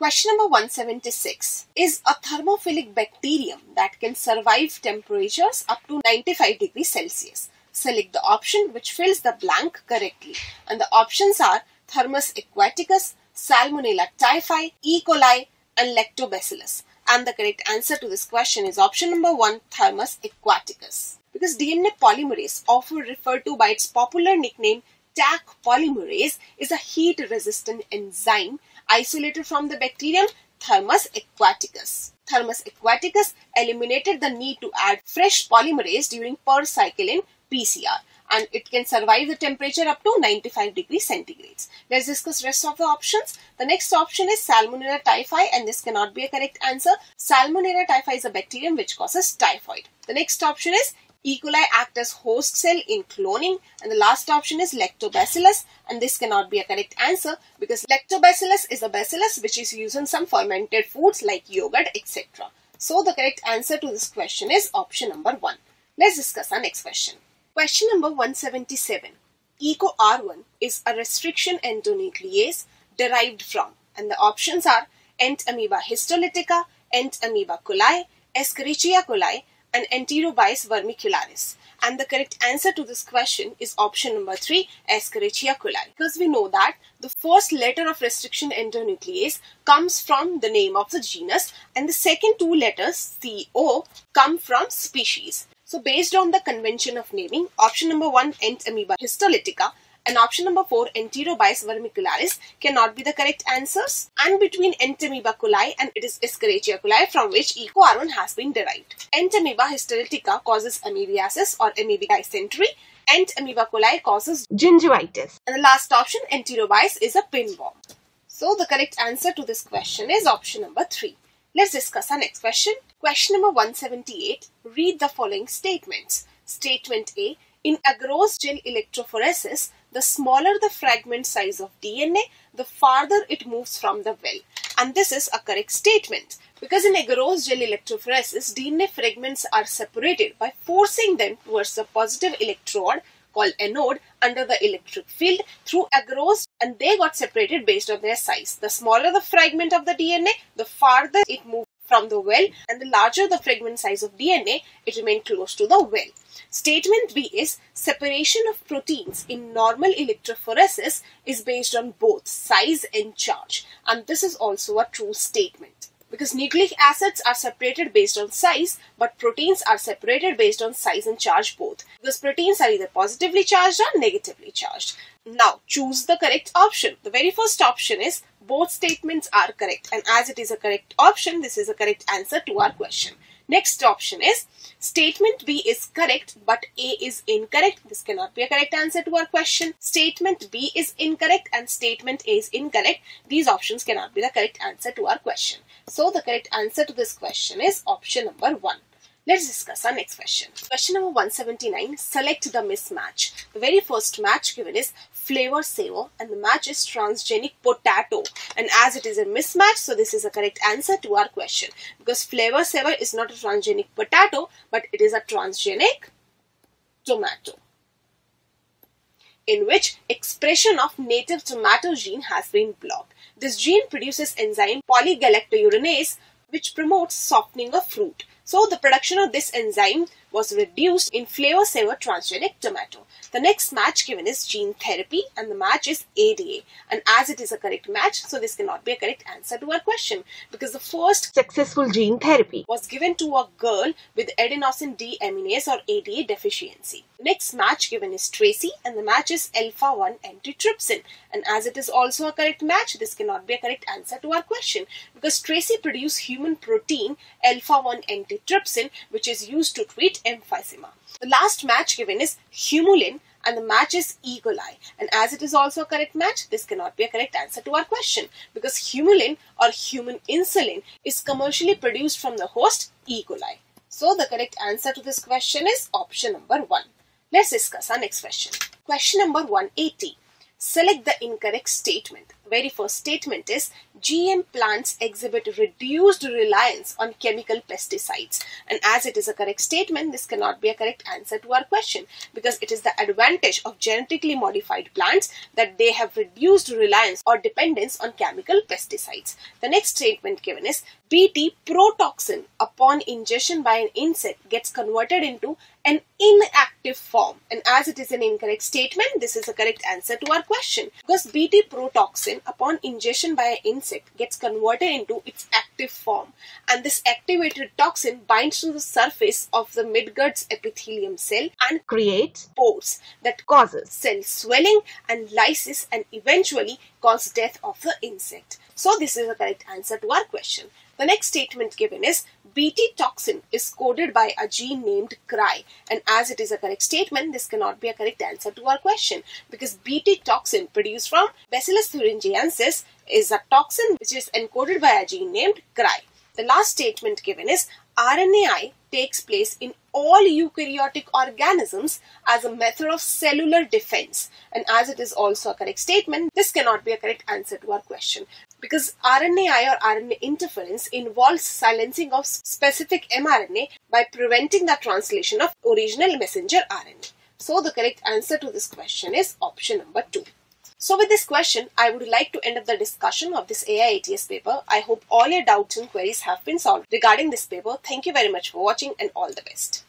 Question number 176 is a thermophilic bacterium that can survive temperatures up to 95 degrees Celsius. Select the option which fills the blank correctly. And the options are Thermus aquaticus, Salmonella typhi, E. coli and Lactobacillus. And the correct answer to this question is option number 1, Thermus aquaticus. Because DNA polymerase, often referred to by its popular nickname Taq polymerase, is a heat-resistant enzyme isolated from the bacterium Thermus aquaticus. Thermus aquaticus eliminated the need to add fresh polymerase during per cycle in PCR, and it can survive the temperature up to 95 degrees centigrade. Let's discuss rest of the options. The next option is Salmonella typhi, and this cannot be a correct answer. Salmonella typhi is a bacterium which causes typhoid. The next option is E. coli act as host cell in cloning, and the last option is Lactobacillus, and this cannot be a correct answer because Lactobacillus is a bacillus which is used in some fermented foods like yogurt, etc. So the correct answer to this question is option number 1. Let's discuss our next question. Question number 177. EcoR1 is a restriction endonuclease derived from, and the options are Entamoeba histolytica, Entamoeba coli, Escherichia coli and Enterobius vermicularis. And the correct answer to this question is option number 3, Escherichia coli. Because we know that the first letter of restriction endonuclease comes from the name of the genus and the second two letters CO come from species. So based on the convention of naming, option number 1, Entamoeba histolytica, and option number 4, Enterobius vermicularis cannot be the correct answers. And between Entamoeba coli and it is Escherichia coli from which EcoR1 has been derived. Entamoeba histolytica causes amoebiasis or amoebic dysentery, and Entamoeba coli causes gingivitis. And the last option, Enterobius, is a pinworm. So the correct answer to this question is option number 3. Let's discuss our next question. Question number 178. Read the following statements. Statement A. In agarose gel electrophoresis, the smaller the fragment size of DNA, the farther it moves from the well. And this is a correct statement. Because in agarose gel electrophoresis, DNA fragments are separated by forcing them towards the positive electrode called anode under the electric field through agarose, and they got separated based on their size. The smaller the fragment of the DNA, the farther it moved from the well, and the larger the fragment size of DNA, it remained close to the well. Statement B is separation of proteins in normal electrophoresis is based on both size and charge, and this is also a true statement. Because nucleic acids are separated based on size, but proteins are separated based on size and charge both. Because proteins are either positively charged or negatively charged. Now, choose the correct option. The very first option is both statements are correct. And as it is a correct option, this is a correct answer to our question. Next option is statement B is correct but A is incorrect. This cannot be a correct answer to our question. Statement B is incorrect and statement A is incorrect. These options cannot be the correct answer to our question. So the correct answer to this question is option number 1. Let's discuss our next question. Question number 179. Select the mismatch. The very first match given is flavor saver and the match is transgenic potato. And as it is a mismatch, so this is a correct answer to our question. Because flavor saver is not a transgenic potato, but it is a transgenic tomato, in which expression of native tomato gene has been blocked. This gene produces enzyme polygalacturonase, which promotes softening of fruit. So the production of this enzyme was reduced in flavor saver transgenic tomato. The next match given is gene therapy and the match is ADA. And as it is a correct match, so this cannot be a correct answer to our question. Because the first successful gene therapy was given to a girl with adenosine deaminase or ADA deficiency. The next match given is Tracy and the match is alpha-1 antitrypsin. And as it is also a correct match, this cannot be a correct answer to our question. Because Tracy produced human protein alpha-1 antitrypsin, which is used to treat emphysema. The last match given is humulin and the match is E. coli. And as it is also a correct match, this cannot be a correct answer to our question. Because humulin or human insulin is commercially produced from the host E. coli. So the correct answer to this question is option number 1. Let's discuss our next question. Question number 180. Select the incorrect statement. very first statement is GM plants exhibit reduced reliance on chemical pesticides. And as it is a correct statement, this cannot be a correct answer to our question, because it is the advantage of genetically modified plants that they have reduced reliance or dependence on chemical pesticides. The next statement given is Bt protoxin upon ingestion by an insect gets converted into an inactive form. And as it is an incorrect statement, this is a correct answer to our question, because Bt protoxin upon ingestion by an insect gets converted into its active form, and this activated toxin binds to the surface of the midgut's epithelium cell and creates pores that causes cell swelling and lysis and eventually cause death of the insect. So this is a correct answer to our question. The next statement given is Bt toxin is coded by a gene named XII, and as it is a correct statement, this cannot be a correct answer to our question, because Bt toxin produced from Bacillus thuringiensis is a toxin which is encoded by a gene named XII. The last statement given is RNAi takes place in all eukaryotic organisms as a method of cellular defense, and as it is also a correct statement, this cannot be a correct answer to our question, because RNAi or RNA interference involves silencing of specific mRNA by preventing the translation of original messenger RNA. So the correct answer to this question is option number 2. So with this question, I would like to end up the discussion of this AIATS paper. I hope all your doubts and queries have been solved regarding this paper. Thank you very much for watching and all the best.